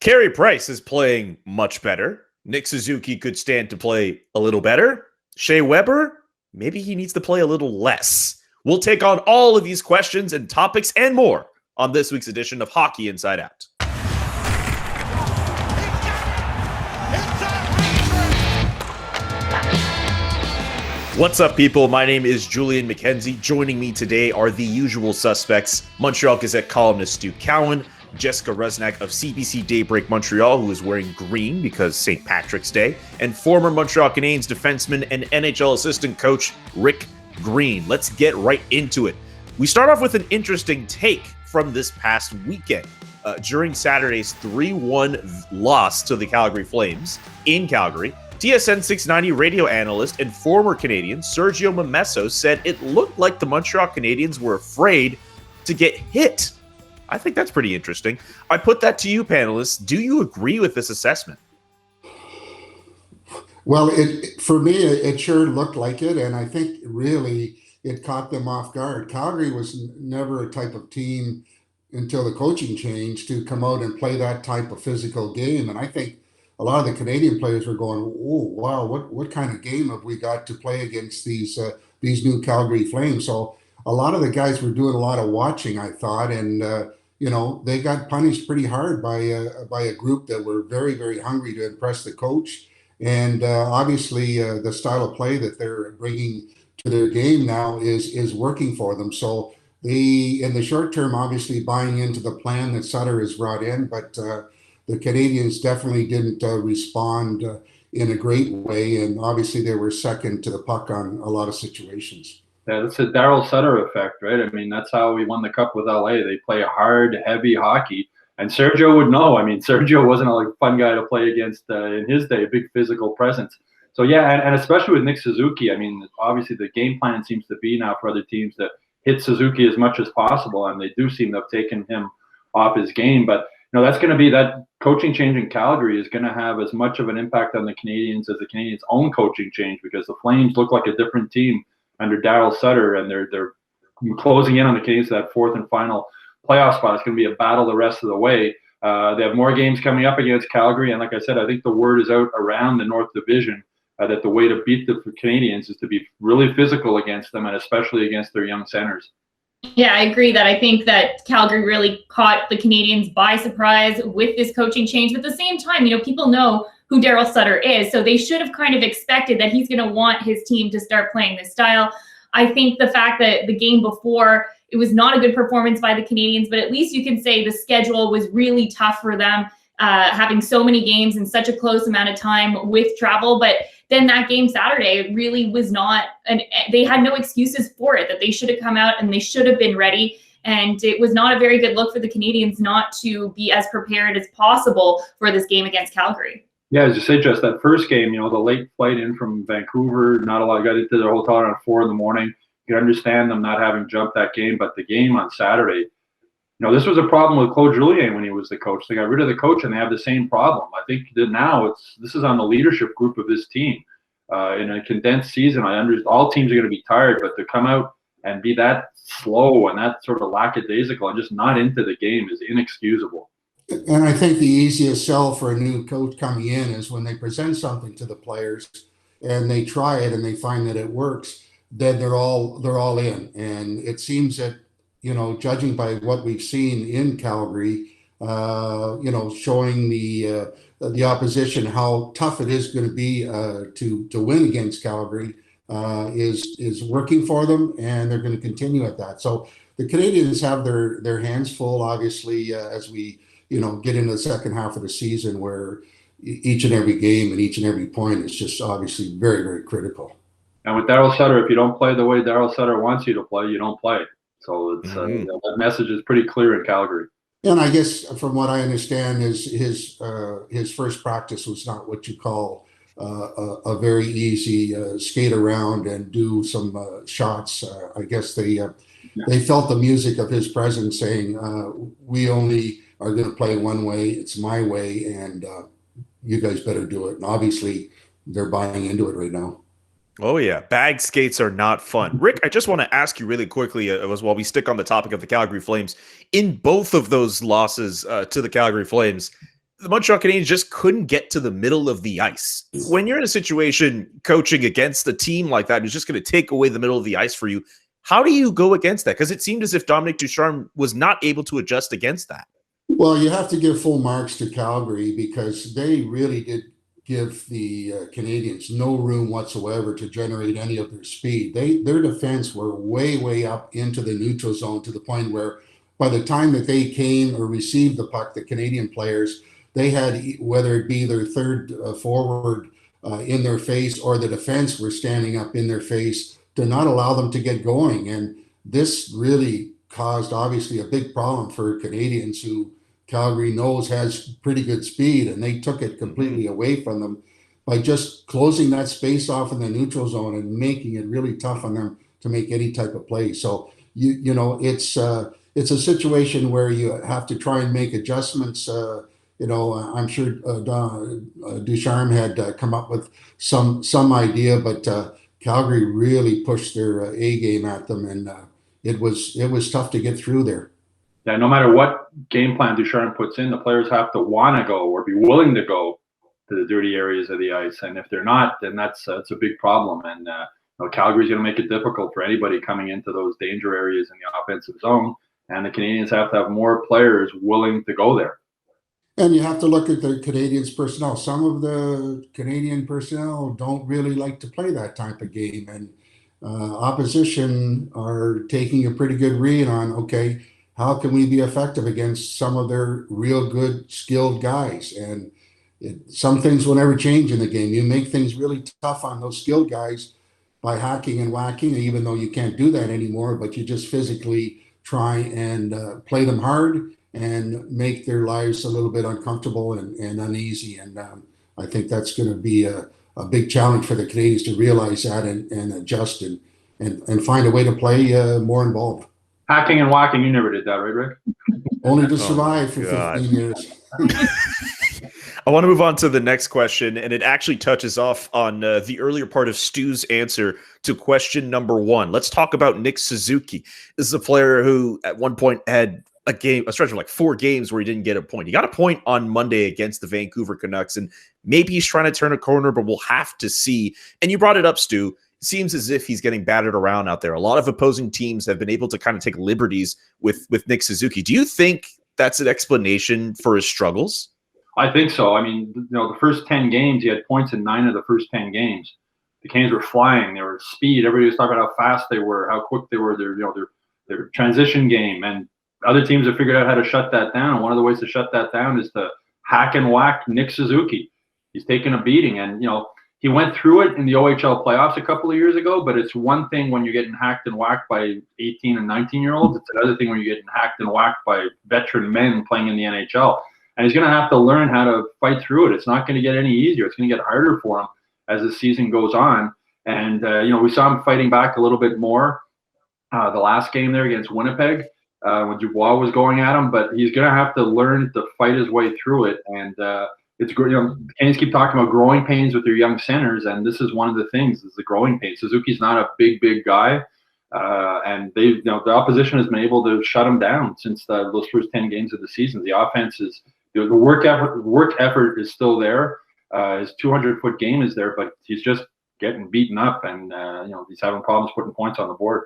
Carey Price is playing much better. Nick Suzuki could stand to play a little better. Shea Weber, maybe he needs to play a little less. We'll take on all of these questions and topics and more on this week's edition of Hockey Inside Out. What's up, people? My name is Julian McKenzie. Joining me today are the usual suspects: Montreal Gazette columnist Stu Cowan, Jessica Rusnak of CBC Daybreak Montreal, who is wearing green because St. Patrick's Day, and former Montreal Canadiens defenseman and NHL assistant coach Rick Green. Let's get right into it. We start off with an interesting take from this past weekend. During Saturday's 3-1 loss to the Calgary Flames in Calgary, TSN 690 radio analyst and former Canadian Sergio Momesso said it looked like the Montreal Canadiens were afraid to get hit. I think that's pretty interesting. I put that to you, panelists. Do you agree with this assessment? Well, for me, it sure looked like it, and I think really it caught them off guard. Calgary was never a type of team until the coaching changed to come out and play that type of physical game, and I think a lot of the Canadian players were going, "Oh, wow, what kind of game have we got to play against these new Calgary Flames?" So a lot of the guys were doing a lot of watching, I thought, and they got punished pretty hard by a group that were very, very hungry to impress the coach, and obviously the style of play that they're bringing to their game now is working for them. So they, in the short term, obviously buying into the plan that Sutter has brought in, but the Canadiens definitely didn't respond in a great way, and obviously they were second to the puck on a lot of situations. Yeah, that's a Daryl Sutter effect, right? I mean, that's how we won the Cup with LA. They play hard, heavy hockey, and Sergio would know. I mean, Sergio wasn't a fun guy to play against in his day, a big physical presence. So yeah, and especially with Nick Suzuki, I mean, obviously the game plan seems to be now for other teams to hit Suzuki as much as possible, and they do seem to have taken him off his game, but that's going to be that coaching change in Calgary is going to have as much of an impact on the Canadiens as the Canadiens' own coaching change, because the Flames look like a different team under Daryl Sutter, and they're closing in on the Canadiens to that fourth and final playoff spot. It's going to be a battle the rest of the way. They have more games coming up against Calgary, and like I said, I think the word is out around the North Division that the way to beat the Canadiens is to be really physical against them, and especially against their young centers. Yeah, I agree that I think that Calgary really caught the Canadiens by surprise with this coaching change. But at the same time, people know who Daryl Sutter is, so they should have kind of expected that he's going to want his team to start playing this style. I think the fact that the game before, it was not a good performance by the Canadiens, but at least you can say the schedule was really tough for them, having so many games in such a close amount of time with travel. But then that game Saturday really was not, and they had no excuses for it, that they should have come out and they should have been ready. And it was not a very good look for the Canadiens not to be as prepared as possible for this game against Calgary. Yeah, as you say, Jess, that first game, the late flight in from Vancouver, not a lot of guys into their hotel around 4 a.m. You can understand them not having jumped that game, but the game on Saturday, this was a problem with Claude Julien when he was the coach. They got rid of the coach, and they have the same problem. I think that now this is on the leadership group of this team. In a condensed season, all teams are going to be tired, but to come out and be that slow and that sort of lackadaisical and just not into the game is inexcusable. And I think the easiest sell for a new coach coming in is when they present something to the players and they try it and they find that it works, then they're all in. And it seems that, judging by what we've seen in Calgary, showing the opposition how tough it is going to be to win against Calgary is working for them, and they're going to continue at that. So the Canadiens have their hands full, obviously, as we get into the second half of the season, where each and every game and each and every point is just obviously very, very critical. And with Daryl Sutter, if you don't play the way Daryl Sutter wants you to play, you don't play. So it's that message is pretty clear in Calgary. And I guess from what I understand, his first practice was not what you call a very easy skate around and do some shots. I guess they felt the music of his presence, saying, "We only are going to play one way. It's my way, and you guys better do it." And obviously, they're buying into it right now. Oh, yeah. Bag skates are not fun. Rick, I just want to ask you really quickly, while we stick on the topic of the Calgary Flames, in both of those losses to the Calgary Flames, the Montreal Canadiens just couldn't get to the middle of the ice. When you're in a situation coaching against a team like that who's just going to take away the middle of the ice for you, how do you go against that? Because it seemed as if Dominic Ducharme was not able to adjust against that. Well, you have to give full marks to Calgary because they really did give the Canadiens no room whatsoever to generate any of their speed. Their defense were way up into the neutral zone to the point where by the time that they came or received the puck, the Canadian players, they had, whether it be their third forward in their face or the defense were standing up in their face to not allow them to get going. And this really caused obviously a big problem for Canadians, who Calgary knows has pretty good speed, and they took it completely away from them by just closing that space off in the neutral zone and making it really tough on them to make any type of play. So you know it's a situation where you have to try and make adjustments. I'm sure Ducharme had come up with some idea, but Calgary really pushed their A game at them, and it was tough to get through there. Yeah, no matter what game plan Ducharme puts in, the players have to want to go or be willing to go to the dirty areas of the ice. And if they're not, then that's a big problem. And Calgary's going to make it difficult for anybody coming into those danger areas in the offensive zone. And the Canadiens have to have more players willing to go there. And you have to look at the Canadiens personnel. Some of the Canadian personnel don't really like to play that type of game. And opposition are taking a pretty good read on, okay, how can we be effective against some of their real good, skilled guys? And some things will never change in the game. You make things really tough on those skilled guys by hacking and whacking, even though you can't do that anymore, but you just physically try and play them hard and make their lives a little bit uncomfortable and uneasy. And I think that's going to be a big challenge for the Canadiens to realize that and adjust and find a way to play more involved. Hacking and whacking, you never did that, right, Rick? Only to survive for 15 years. I want to move on to the next question, and it actually touches off on the earlier part of Stu's answer to question number 1. Let's talk about Nick Suzuki. This is a player who at one point had a stretch of like 4 games where he didn't get a point. He got a point on Monday against the Vancouver Canucks, and maybe he's trying to turn a corner, but we'll have to see. And you brought it up, Stu. It seems as if he's getting battered around out there. A lot of opposing teams have been able to kind of take liberties with Nick Suzuki. Do you think that's an explanation for his struggles? I think so. I mean, the first 10 games, he had points in 9 of the first 10 games. The Canes were flying. They were speed. Everybody was talking about how fast they were, how quick they were, their transition game. And other teams have figured out how to shut that down. One of the ways to shut that down is to hack and whack Nick Suzuki. He's taken a beating. And, he went through it in the OHL playoffs a couple of years ago, but it's one thing when you're getting hacked and whacked by 18 and 19-year-olds. It's another thing when you're getting hacked and whacked by veteran men playing in the NHL. And he's going to have to learn how to fight through it. It's not going to get any easier. It's going to get harder for him as the season goes on. And, we saw him fighting back a little bit more the last game there against Winnipeg when Dubois was going at him. But he's going to have to learn to fight his way through it. And it's great. The Canadiens keep talking about growing pains with their young centers, and this is one of the things, is the growing pains. Suzuki's not a big guy. And the opposition has been able to shut him down since those first 10 games of the season. The offense is, the work effort is still there. His 200-foot game is there, but he's just getting beaten up, and he's having problems putting points on the board.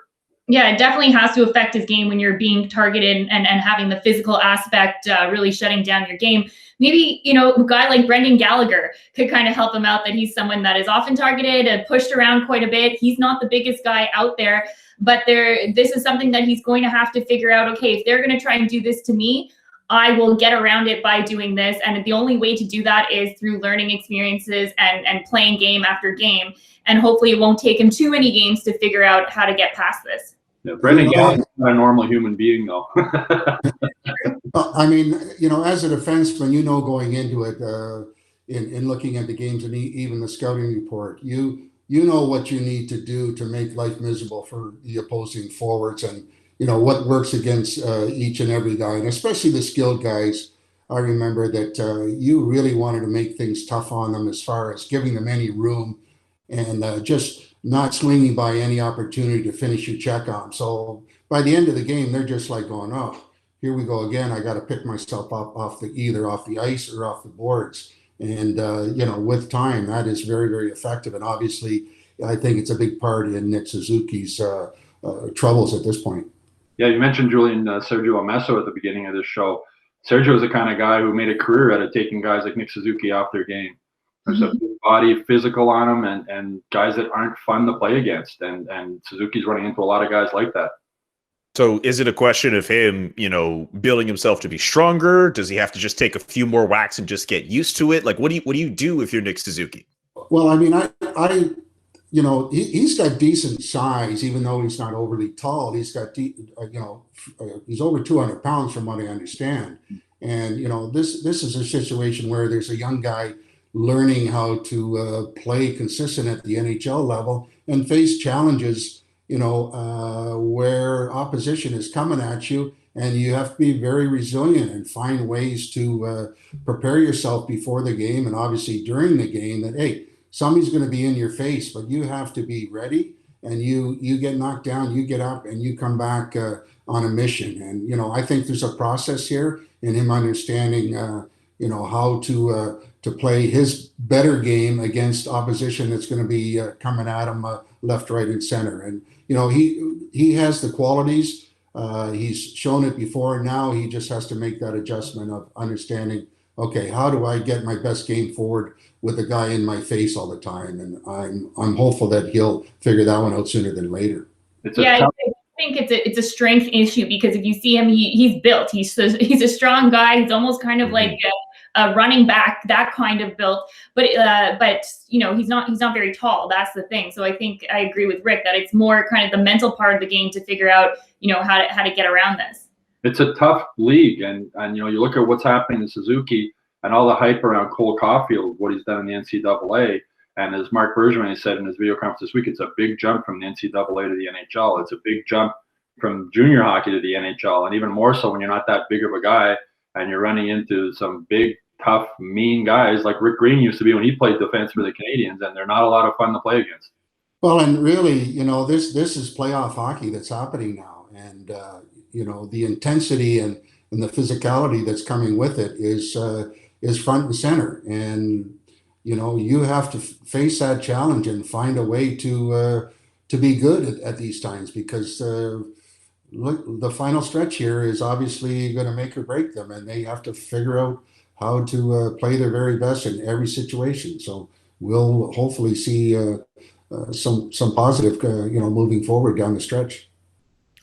Yeah, it definitely has to affect his game when you're being targeted and having the physical aspect really shutting down your game. Maybe, a guy like Brendan Gallagher could kind of help him out, that he's someone that is often targeted and pushed around quite a bit. He's not the biggest guy out there, but this is something that he's going to have to figure out. Okay, if they're going to try and do this to me, I will get around it by doing this. And the only way to do that is through learning experiences and playing game after game. And hopefully it won't take him too many games to figure out how to get past this. Yeah, Brendan Gallagher's not a normal human being, though. I mean, as a defenseman, going into it, in looking at the games and even the scouting report, you know what you need to do to make life miserable for the opposing forwards, and what works against each and every guy, and especially the skilled guys. I remember that you really wanted to make things tough on them as far as giving them any room and just not swinging by any opportunity to finish your check on. So by the end of the game, they're just like going, oh, here we go again. I got to pick myself up either off the ice or off the boards. And, with time, that is very, very effective. And obviously, I think it's a big part in Nick Suzuki's troubles at this point. Yeah, you mentioned Julian Sergio Amesso at the beginning of this show. Sergio is the kind of guy who made a career out of taking guys like Nick Suzuki off their game. There's a big body, physical on him, and guys that aren't fun to play against. And Suzuki's running into a lot of guys like that. So is it a question of him, building himself to be stronger? Does he have to just take a few more whacks and just get used to it? Like, what do you do if you're Nick Suzuki? Well, I mean, he's got decent size, even though he's not overly tall. He's got, he's over 200 pounds from what I understand. And, this is a situation where there's a young guy learning how to play consistent at the NHL level and face challenges, where opposition is coming at you, and you have to be very resilient and find ways to prepare yourself before the game and obviously during the game that, hey, somebody's going to be in your face, but you have to be ready, and you get knocked down, you get up, and you come back on a mission. And, I think there's a process here in him understanding, how to play his better game against opposition that's going to be coming at him left, right, and center. And, he has the qualities. He's shown it before. Now he just has to make that adjustment of understanding, okay, how do I get my best game forward with a guy in my face all the time? And I'm hopeful that he'll figure that one out sooner than later. I think it's a strength issue, because if you see him, he's built. He's a strong guy. He's almost kind of like a running back, that kind of built. But he's not very tall. That's the thing. So I think I agree with Rick that it's more kind of the mental part of the game to figure out how to get around this. It's a tough league, and you look at what's happening to Suzuki and all the hype around Cole Caulfield, what he's done in the NCAA. And as Mark Bergevin said in his video conference this week, it's a big jump from the NCAA to the NHL. It's a big jump from junior hockey to the NHL, and even more so when you're not that big of a guy and you're running into some big, tough, mean guys like Rick Green used to be when he played defense for the Canadiens, and they're not a lot of fun to play against. Well, and really, this is playoff hockey that's happening now, and the intensity and the physicality that's coming with it is front and center. And you have to face that challenge and find a way to be good at these times, because the final stretch here is obviously going to make or break them, and they have to figure out how to play their very best in every situation. So we'll hopefully see some positive, moving forward down the stretch.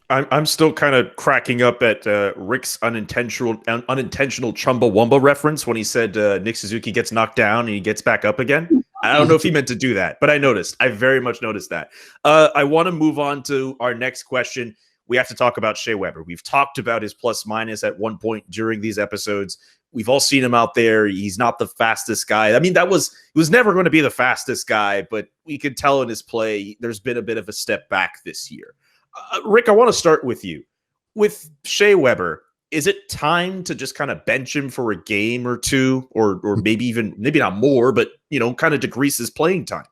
I'm still kind of cracking up at Rick's unintentional Chumbawamba reference when he said Nick Suzuki gets knocked down and he gets back up again. I don't know if he meant to do that, but I very much noticed that. I want to move on to our next question. We have to talk about Shea Weber. We've talked about his plus minus at one point during these episodes. We've all seen him out there. He's not the fastest guy. I mean, he was never going to be the fastest guy, but we could tell in his play there's been a bit of a step back this year. Rick, I want to start with you. With Shea Weber, is it time to just kind of bench him for a game or two, or maybe not more, but kind of decrease his playing time?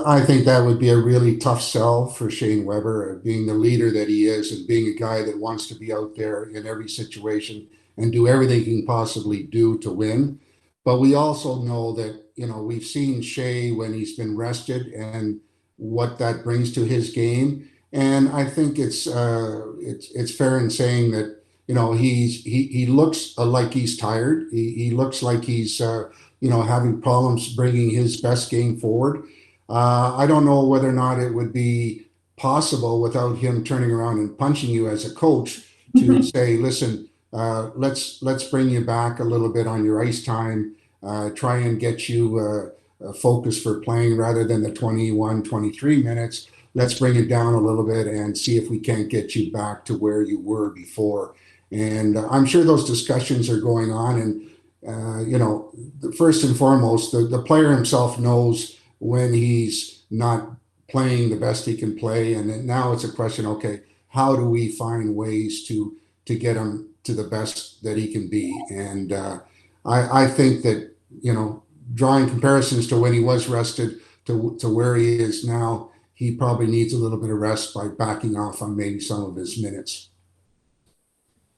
I think that would be a really tough sell for Shea Weber, being the leader that he is and being a guy that wants to be out there in every situation and do everything he can possibly do to win. But we also know that, we've seen Shea when he's been rested and what that brings to his game. And I think it's fair in saying that, he looks like he's tired. He looks like he's, having problems bringing his best game forward. I don't know whether or not it would be possible without him turning around and punching you as a coach to say, listen, let's bring you back a little bit on your ice time, try and get you focused for playing rather than the 21, 23 minutes. Let's bring it down a little bit and see if we can't get you back to where you were before. And I'm sure those discussions are going on. And, first and foremost, the player himself knows when he's not playing the best he can play. And then now it's a question, okay, how do we find ways to get him to the best that he can be? And I think that, drawing comparisons to when he was rested to where he is now, he probably needs a little bit of rest by backing off on maybe some of his minutes.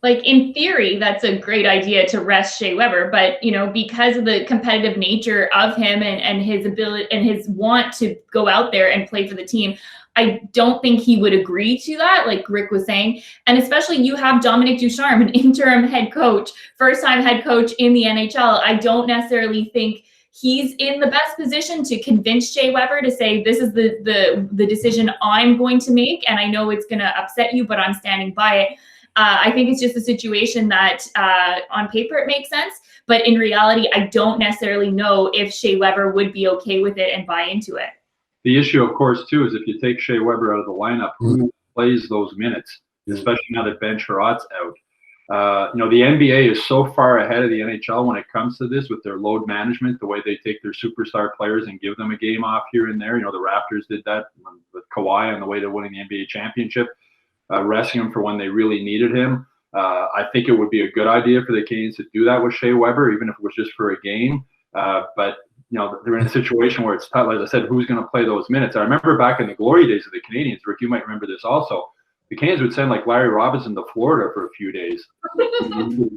Like, in theory, that's a great idea to rest Shea Weber, but, because of the competitive nature of him and his ability and his want to go out there and play for the team, I don't think he would agree to that, like Rick was saying. And especially you have Dominic Ducharme, an interim head coach, first-time head coach in the NHL. I don't necessarily think he's in the best position to convince Shea Weber to say, this is the decision I'm going to make, and I know it's going to upset you, but I'm standing by it. I think it's just a situation that on paper it makes sense, but in reality, I don't necessarily know if Shea Weber would be okay with it and buy into it. The issue, of course, too, is if you take Shea Weber out of the lineup, who plays those minutes, especially now that Ben Sherratt's out? The NBA is so far ahead of the NHL when it comes to this with their load management, the way they take their superstar players and give them a game off here and there. The Raptors did that with Kawhi on the way to winning the NBA championship. Resting him for when they really needed him. I think it would be a good idea for the Canadiens to do that with Shea Weber, even if it was just for a game. But they're in a situation where it's tough. As I said, who's going to play those minutes? I remember back in the glory days of the Canadiens, Rick, you might remember this also. The Canadiens would send like Larry Robinson to Florida for a few days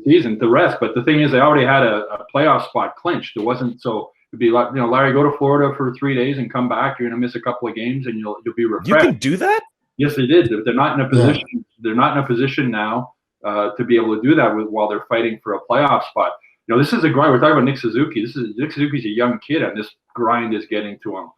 season to rest. But the thing is, they already had a playoff spot clinched. It wasn't so. It'd be like, Larry, go to Florida for 3 days and come back. You're going to miss a couple of games and you'll be refreshed. You can do that? Yes, they did. They're not in a position. Yeah. They're not in a position now to be able to do that while they're fighting for a playoff spot. This is a grind. We're talking about Nick Suzuki. Nick Suzuki's a young kid, and this grind is getting to him.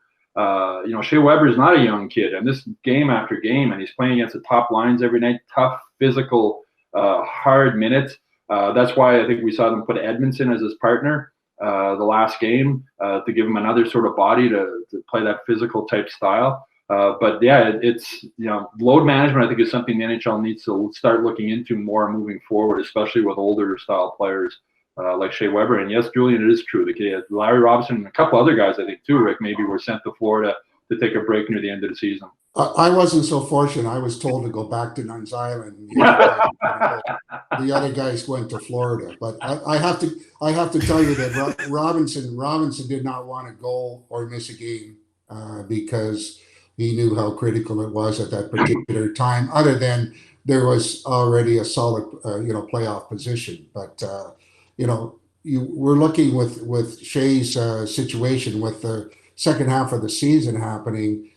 Shea Weber is not a young kid, and this game after game, and he's playing against the top lines every night. Tough, physical, hard minutes. That's why I think we saw them put Edmondson as his partner the last game to give him another sort of body to play that physical type style. But yeah, it's load management. I think is something the NHL needs to start looking into more moving forward, especially with older style players like Shea Weber. And yes, Julian, it is true. Larry Robinson and a couple other guys, I think too, Rick, maybe were sent to Florida to take a break near the end of the season. I wasn't so fortunate. I was told to go back to Nuns Island. The other guys went to Florida, but I have to tell you that Robinson did not want to go or miss a game because he knew how critical it was at that particular time, other than there was already a solid, playoff position. But, we're looking with Shea's situation with the second half of the season happening.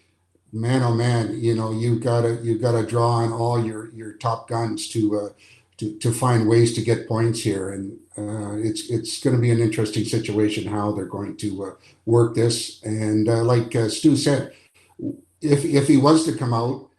Man, oh man, you've got to draw on all your top guns to find ways to get points here. And it's going to be an interesting situation how they're going to work this. And like Stu said, if he was to come out,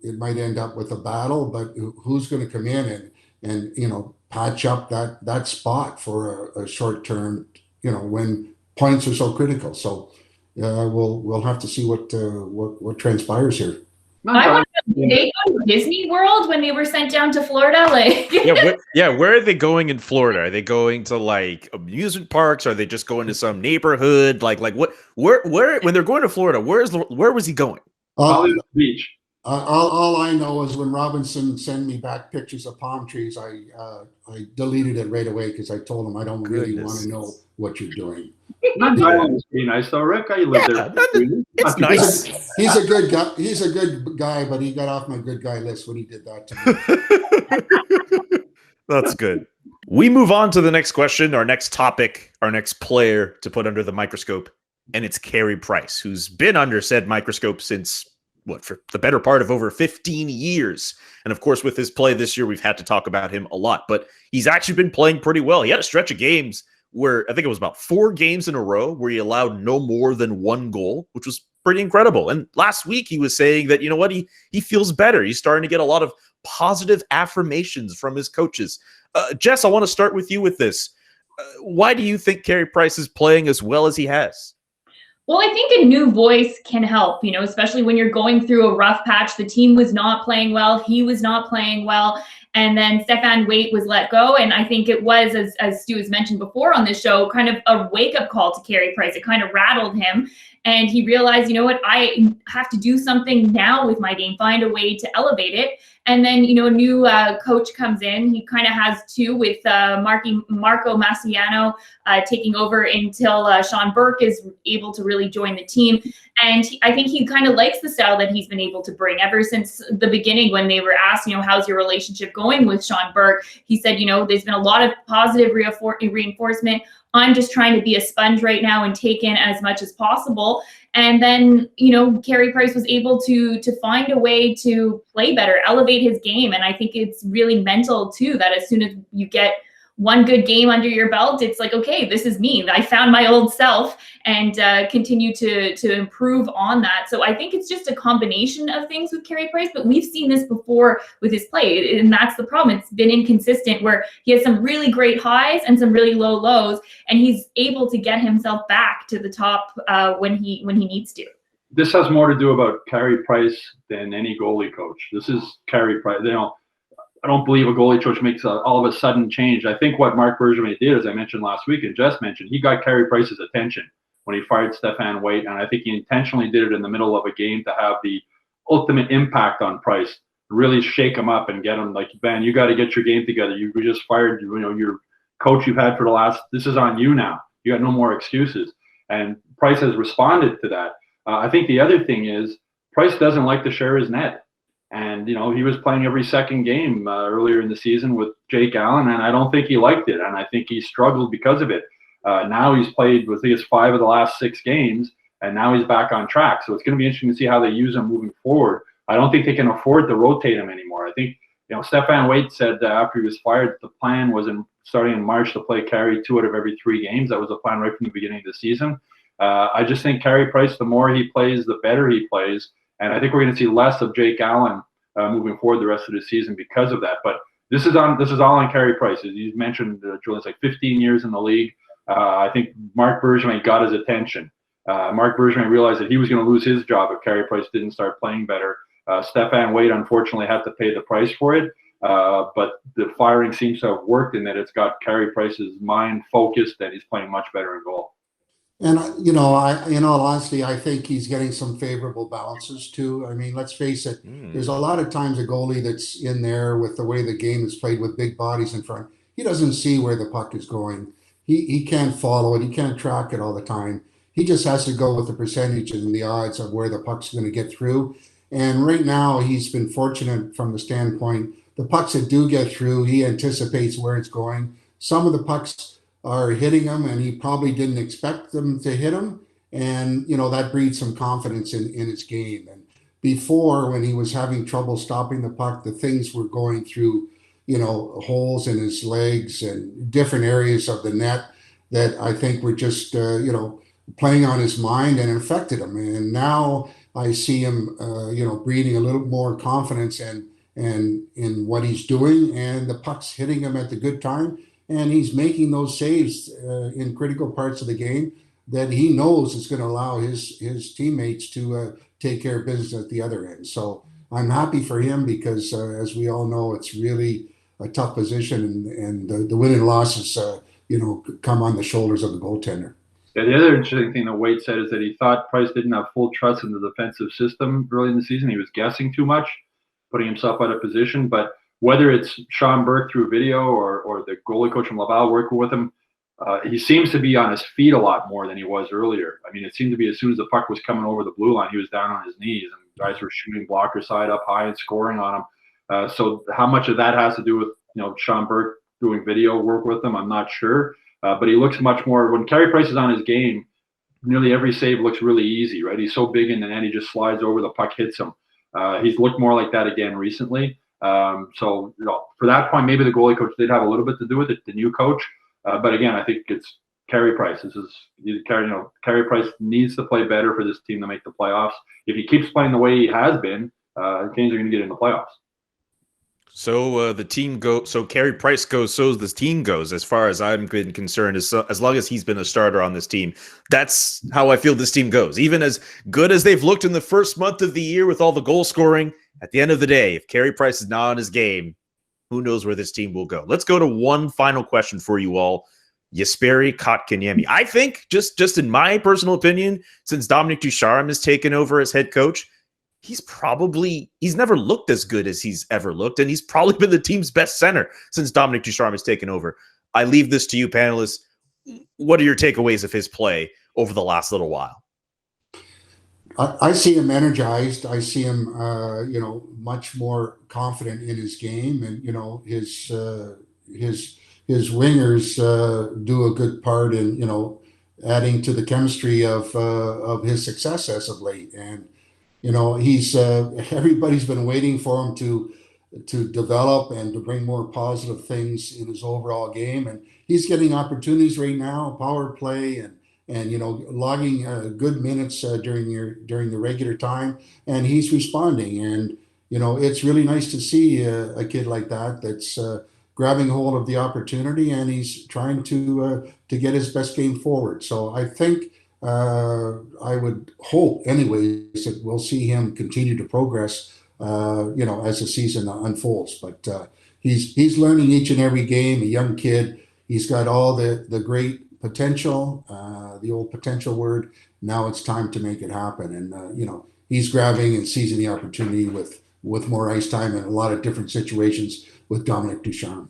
it might end up with a battle, but who's going to come in and patch up that spot for a short term, when points are so critical. So we'll have to see what transpires here. I wonder, did they go to Disney World when they were sent down to Florida? Where are they going in Florida? Are they going to like amusement parks? Are they just going to some neighborhood? Like what? Where? When they're going to Florida, where was he going? Hollywood Beach. All I know is when Robinson sent me back pictures of palm trees, I deleted it right away because I told him I don't really want to know what you're doing. It's pretty nice though, Rick. You live there. It's nice. He's a good guy. He's a good guy, but he got off my good guy list when he did that to me. That's good. We move on to the next question, our next topic, our next player to put under the microscope, and it's Carey Price, who's been under said microscope since for the better part of over 15 years. And of course, with his play this year, we've had to talk about him a lot, but he's actually been playing pretty well. He had a stretch of games where I think it was about 4 games in a row where he allowed no more than 1 goal, which was pretty incredible. And last week he was saying that, he feels better. He's starting to get a lot of positive affirmations from his coaches. Jess, I want to start with you with this. Why do you think Carey Price is playing as well as he has? Well, I think a new voice can help, especially when you're going through a rough patch. The team was not playing well. He was not playing well. And then Stefan Waite was let go. And I think it was, as Stu has mentioned before on this show, kind of a wake-up call to Carey Price. It kind of rattled him. And he realized, I have to do something now with my game, find a way to elevate it. And then, a new coach comes in. He kind of has two with Marco Massiano taking over until Sean Burke is able to really join the team. And I think he kind of likes the style that he's been able to bring ever since the beginning when they were asked, how's your relationship going with Sean Burke? He said, there's been a lot of positive reinforcement. I'm just trying to be a sponge right now and take in as much as possible. And then, Carey Price was able to find a way to play better, elevate his game. And I think it's really mental too, that as soon as you get one good game under your belt, it's like, okay, this is me. I found my old self, and continue to improve on that. So I think it's just a combination of things with Carey Price, but we've seen this before with his play, and that's the problem. It's been inconsistent, where he has some really great highs and some really low lows, and he's able to get himself back to the top when he needs to. This has more to do about Carey Price than any goalie coach. This is Carey Price. I don't believe a goalie coach makes all of a sudden change. I think what Marc Bergevin did, as I mentioned last week and Jess mentioned, he got Carey Price's attention when he fired Stéphane Waite, and I think he intentionally did it in the middle of a game to have the ultimate impact on Price, really shake him up and get him like, man, you got to get your game together. You just fired, your coach you've had for the last. This is on you now. You got no more excuses. And Price has responded to that. I think the other thing is Price doesn't like to share his net. And, he was playing every second game earlier in the season with Jake Allen, and I don't think he liked it. And I think he struggled because of it. Now he's played, I think it's 5 of the last 6 games, and now he's back on track. So it's going to be interesting to see how they use him moving forward. I don't think they can afford to rotate him anymore. I think, Stéphane Waite said after he was fired, the plan was starting in March to play Carey 2 out of every 3 games. That was the plan right from the beginning of the season. I just think Carey Price, the more he plays, the better he plays. And I think we're going to see less of Jake Allen moving forward the rest of the season because of that. But this is all on Carey Price. As you mentioned, Julian's like 15 years in the league. I think Marc Bergevin got his attention. Marc Bergevin realized that he was going to lose his job if Carey Price didn't start playing better. Stéphane Waite unfortunately had to pay the price for it. But the firing seems to have worked in that it's got Carey Price's mind focused and he's playing much better in goal. And in all honesty, I think he's getting some favorable balances too. I mean, let's face it, there's a lot of times a goalie that's in there with the way the game is played with big bodies in front. He doesn't see where the puck is going. He can't follow it. He can't track it all the time. He just has to go with the percentages and the odds of where the puck's going to get through. And right now, he's been fortunate from the standpoint, the pucks that do get through, he anticipates where it's going. Some of the pucks are hitting him, and he probably didn't expect them to hit him. And, that breeds some confidence in his game. And before, when he was having trouble stopping the puck, the things were going through, holes in his legs and different areas of the net that I think were just, playing on his mind and affected him. And now I see him, breeding a little more confidence and in what he's doing, and the puck's hitting him at the good time. And he's making those saves in critical parts of the game that he knows is going to allow his teammates to take care of business at the other end. So I'm happy for him because, as we all know, it's really a tough position, and the win and losses, come on the shoulders of the goaltender. Yeah, the other interesting thing that Waite said is that he thought Price didn't have full trust in the defensive system early in the season. He was guessing too much, putting himself out of position. But whether it's Sean Burke through video or the goalie coach from Laval working with him, he seems to be on his feet a lot more than he was earlier. I mean, it seemed to be as soon as the puck was coming over the blue line, he was down on his knees, and guys were shooting blocker side up high and scoring on him. So how much of that has to do with Sean Burke doing video work with him, I'm not sure. But he looks much more, when Carey Price is on his game, nearly every save looks really easy, right? He's so big in the net, he just slides over, the puck hits him. He's looked more like that again recently. So, for that point, maybe the goalie coach did have a little bit to do with it, the new coach. But again, I think it's Carey Price. Carey Price needs to play better for this team to make the playoffs. If he keeps playing the way he has been, Canes are going to get in the playoffs. So the team goes. So Carey Price goes. So this team goes. As far as I'm concerned, as long as he's been a starter on this team, that's how I feel this team goes. Even as good as they've looked in the first month of the year with all the goal scoring, at the end of the day, if Carey Price is not on his game, who knows where this team will go? Let's go to one final question for you all. Jesperi Kotkaniemi. I think, just in my personal opinion, since Dominic Ducharme has taken over as head coach, he's never looked as good as he's ever looked, and he's probably been the team's best center since Dominic Ducharme has taken over. I leave this to you, panelists. What are your takeaways of his play over the last little while? I see him energized. I see him, much more confident in his game, and his wingers do a good part in adding to the chemistry of his success as of late. And he's everybody's been waiting for him to develop and to bring more positive things in his overall game, and he's getting opportunities right now, power play and logging good minutes during the regular time, and he's responding. And it's really nice to see a kid like that's grabbing hold of the opportunity, and he's trying to get his best game forward. So I think I would hope, anyways, that we'll see him continue to progress, as the season unfolds. But he's learning each and every game. A young kid, he's got all the great potential, the old potential word. Now it's time to make it happen. And he's grabbing and seizing the opportunity with more ice time in a lot of different situations with Dominic Ducharme.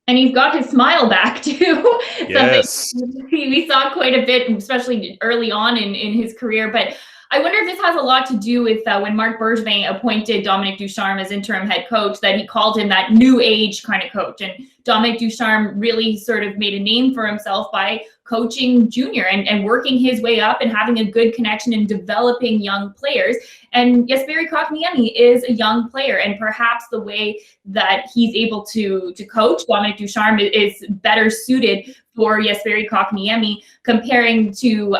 And he's got his smile back too. Yes. We saw quite a bit, especially early on in his career. But I wonder if this has a lot to do with when Marc Bergevin appointed Dominic Ducharme as interim head coach, that he called him that new age kind of coach. And Dominic Ducharme really sort of made a name for himself by coaching junior and working his way up and having a good connection and developing young players. And Jesperi Kotkaniemi is a young player, and perhaps the way that he's able to coach Dominic Ducharme is better suited for Jesperi Kotkaniemi, comparing to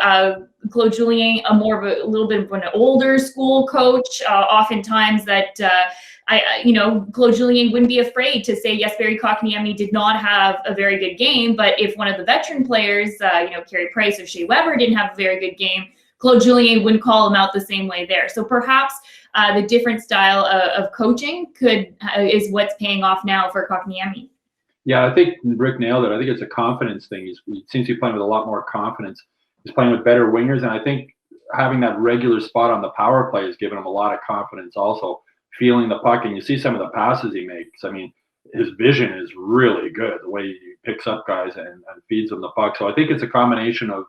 Claude Julien, a little bit of an older school coach. Oftentimes that Claude Julien wouldn't be afraid to say Jesperi Kotkaniemi did not have a very good game, but if one of the veteran players, Carey Price or Shea Weber, didn't have a very good game, Claude Julien wouldn't call him out the same way there. So perhaps the different style of coaching is what's paying off now for Kotkaniemi. Yeah, I think Rick nailed it. I think it's a confidence thing. He seems to be playing with a lot more confidence. He's playing with better wingers, and I think having that regular spot on the power play has given him a lot of confidence also. Feeling the puck, and you see some of the passes he makes. I mean, his vision is really good, the way he picks up guys and feeds them the puck. So I think it's a combination of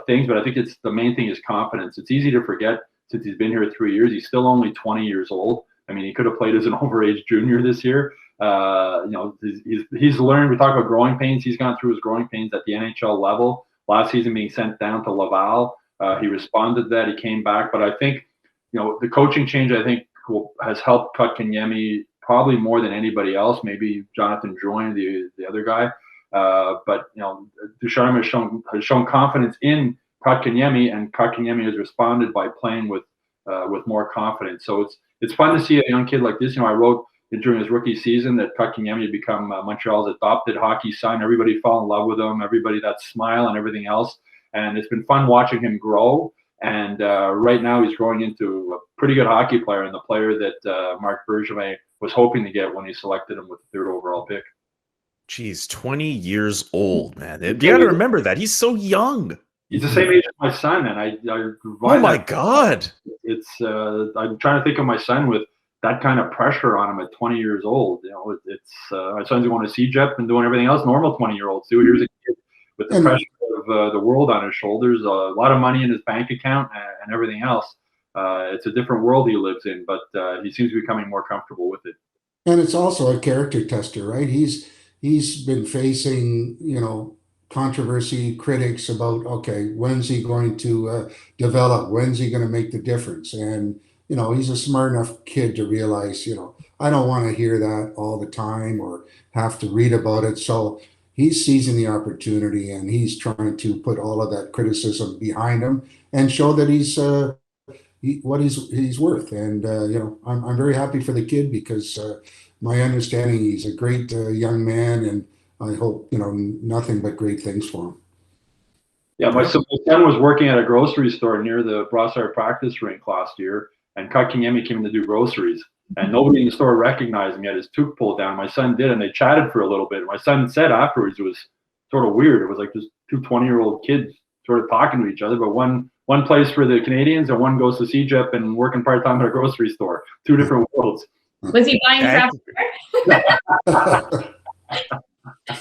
things, but I think it's the main thing is confidence. It's easy to forget since he's been here 3 years. He's still only 20 years old. I mean, he could have played as an overage junior this year. He's learned. We talk about growing pains. He's gone through his growing pains at the NHL level. Last season being sent down to Laval. He responded to that. He came back. But I think, the coaching change, I think, has helped Kotkaniemi probably more than anybody else. Maybe Jonathan Drouin, the other guy. But Ducharme has shown confidence in Kotkaniemi, and Kotkaniemi has responded by playing with more confidence. So it's fun to see a young kid like this. I wrote during his rookie season that Kotkaniemi had become Montreal's adopted hockey son. Everybody fell in love with him. Everybody, that smile and everything else. And it's been fun watching him grow. And right now he's growing into a pretty good hockey player, and the player that Marc Bergevin was hoping to get when he selected him with the 3rd overall pick. Geez, 20 years old, man. You got to remember that. He's so young. He's the same age as my son, and oh my God. It's I'm trying to think of my son with that kind of pressure on him at 20 years old. My son's going to CJEP and doing everything else normal 20-year-olds do. Here's a kid with the pressure of the world on his shoulders, a lot of money in his bank account and everything else. It's a different world he lives in, but he seems to be becoming more comfortable with it. And it's also a character tester, right? He's been facing, controversy, critics about, okay, when's he going to develop? When's he going to make the difference? And, he's a smart enough kid to realize, I don't want to hear that all the time or have to read about it. So he's seizing the opportunity, and he's trying to put all of that criticism behind him and show that he's what he's worth. And I'm very happy for the kid, because my understanding, he's a great young man, and I hope nothing but great things for him. Yeah, my son was working at a grocery store near the Brossard practice rink last year, and Kotkaniemi came in to do groceries. And nobody in the store recognized him. He had his toque pulled down. My son did, and they chatted for a little bit. My son said afterwards it was sort of weird. It was like just two 20-year-old kids sort of talking to each other, but one one plays for the Canadiens and one goes to CJEP and working part-time at a grocery store. Two different worlds. Was he buying craft beer?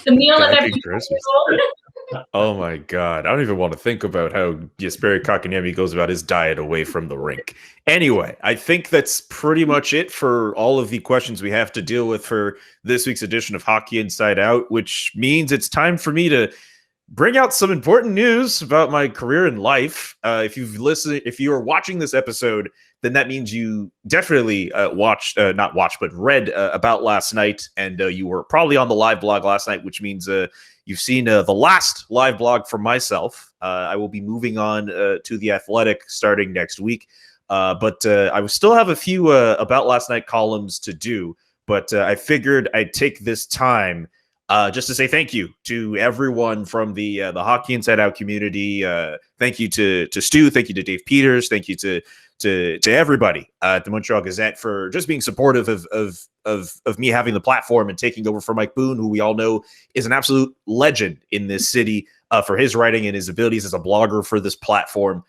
The meal of every Christmas. Oh my God. I don't even want to think about how Jesperi Kotkaniemi goes about his diet away from the rink. Anyway, I think that's pretty much it for all of the questions we have to deal with for this week's edition of Hockey Inside Out, which means it's time for me to bring out some important news about my career and life. If you are watching this episode, then that means you definitely read about last night, and you were probably on the live blog last night, which means you've seen the last live blog from myself. I will be moving on to The Athletic starting next week, but I will still have a few about last night columns to do, but I figured I'd take this time just to say thank you to everyone from the Hockey Inside Out community. Thank you to Stu. Thank you to Dave Peters. Thank you to everybody at the Montreal Gazette for just being supportive of me having the platform and taking over for Mike Boone, who we all know is an absolute legend in this city for his writing and his abilities as a blogger for this platform.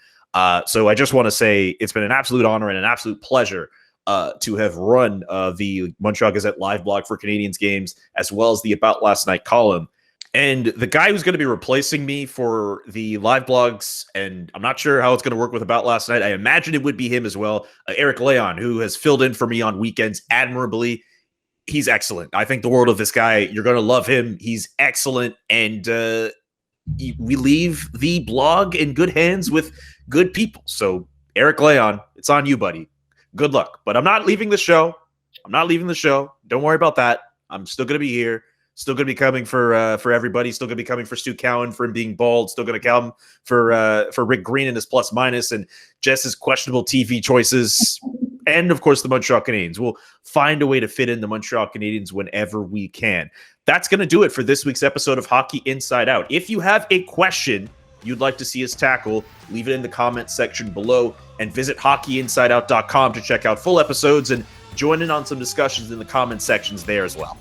So I just want to say it's been an absolute honor and an absolute pleasure to have run the Montreal Gazette live blog for Canadiens games, as well as the About Last Night column. And the guy who's going to be replacing me for the live blogs, and I'm not sure how it's going to work with About Last Night, I imagine it would be him as well, Eric Leon, who has filled in for me on weekends admirably. He's excellent. I think the world of this guy. You're going to love him. He's excellent. And we leave the blog in good hands with good people. So, Eric Leon, it's on you, buddy. Good luck. But I'm not leaving the show. Don't worry about that. I'm still going to be here. Still going to be coming for everybody. Still going to be coming for Stu Cowan for him being bald. Still going to come for Rick Green and his plus minus and Jess's questionable TV choices. And, of course, the Montreal Canadiens. We'll find a way to fit in the Montreal Canadiens whenever we can. That's going to do it for this week's episode of Hockey Inside Out. If you have a question you'd like to see us tackle, leave it in the comments section below and visit hockeyinsideout.com to check out full episodes and join in on some discussions in the comment sections there as well.